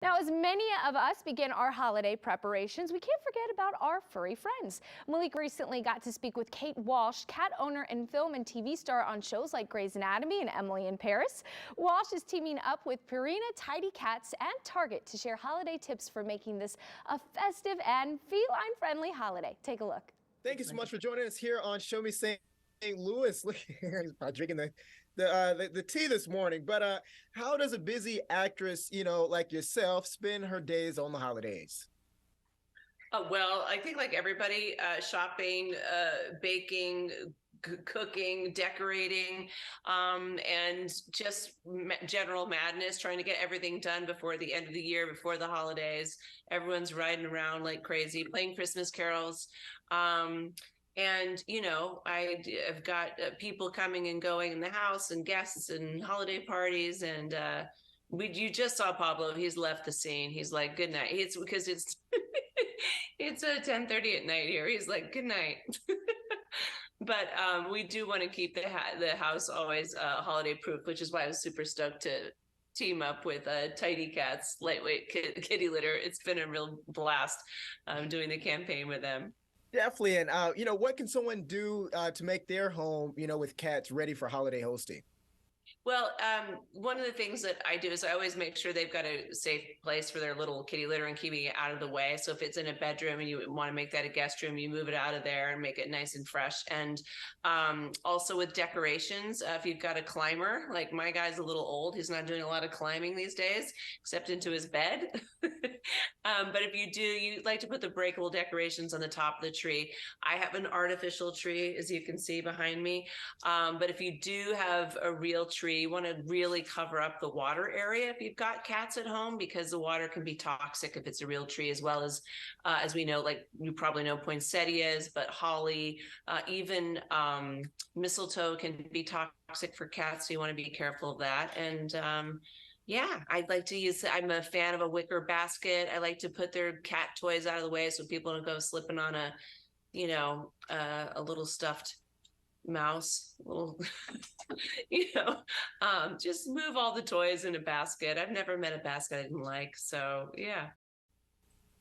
Now, as many of us begin our holiday preparations, we can't forget about our furry friends. Malik recently got to speak with Kate Walsh, cat owner and film and TV star on shows like Grey's Anatomy and Emily in Paris. Walsh is teaming up with Purina Tidy Cats and Target to share holiday tips for making this a festive and feline-friendly holiday. Take a look. Thank you so much for joining us here on Show Me St. Louis. Look here, he's probably drinking the tea this morning. But how does a busy actress, like yourself, spend her days on the holidays? Well, I think like everybody, shopping, baking, cooking, decorating, and just general madness, trying to get everything done before the end of the year, before the holidays. Everyone's riding around like crazy, playing Christmas carols. And I've got people coming and going in the house, and guests and holiday parties, and you just saw Pablo. He's left the scene. He's like, good night. It's because it's it's 10:30 at night here. He's like, good night. But we do want to keep the house always holiday proof, which is why I was super stoked to team up with Tidy Cats lightweight kitty litter. It's been a real blast doing the campaign with them. Definitely. And, what can someone do to make their home, with cats ready for holiday hosting? Well, one of the things that I do is I always make sure they've got a safe place for their little kitty litter and keeping it out of the way. So if it's in a bedroom and you want to make that a guest room, you move it out of there and make it nice and fresh. And also with decorations, if you've got a climber, like my guy's a little old, he's not doing a lot of climbing these days, except into his bed. But if you do, you like to put the breakable decorations on the top of the tree. I have an artificial tree, as you can see behind me. But if you do have a real tree, you want to really cover up the water area if you've got cats at home, because the water can be toxic if it's a real tree, as well as we know, like you probably know poinsettias, but holly, even mistletoe can be toxic for cats. So you want to be careful of that. And yeah, I'd like to I'm a fan of a wicker basket. I like to put their cat toys out of the way so people don't go slipping on a little stuffed mouse, little, just move all the toys in a basket. I've never met a basket I didn't like. So yeah.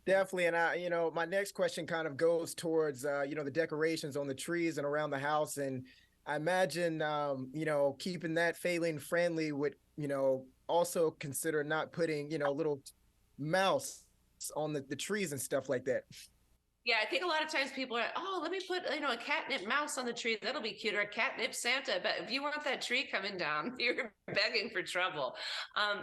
Definitely. And my next question kind of goes towards, the decorations on the trees and around the house. And I imagine, keeping that feline friendly would, also consider not putting, little mouse on the trees and stuff like that. Yeah, I think a lot of times people are, oh, let me put, a catnip mouse on the tree. That'll be cute. Or a catnip Santa. But if you want that tree coming down, you're begging for trouble.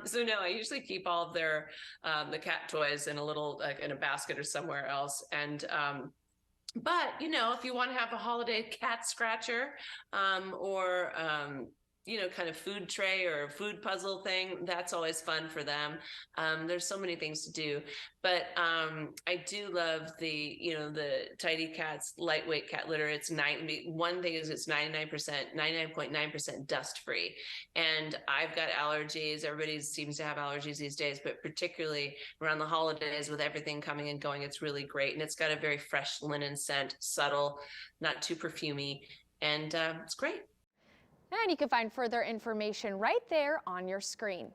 So no, I usually keep all of their, the cat toys in a little, like in a basket or somewhere else. And, but, if you want to have a holiday cat scratcher, or, kind of food tray or food puzzle thing, that's always fun for them. There's so many things to do, but I do love the Tidy Cats lightweight cat litter. One thing is it's 99.9% dust free, and I've got allergies. Everybody seems to have allergies these days, but particularly around the holidays with everything coming and going, it's really great. And it's got a very fresh linen scent, subtle, not too perfumey, and it's great. And you can find further information right there on your screen.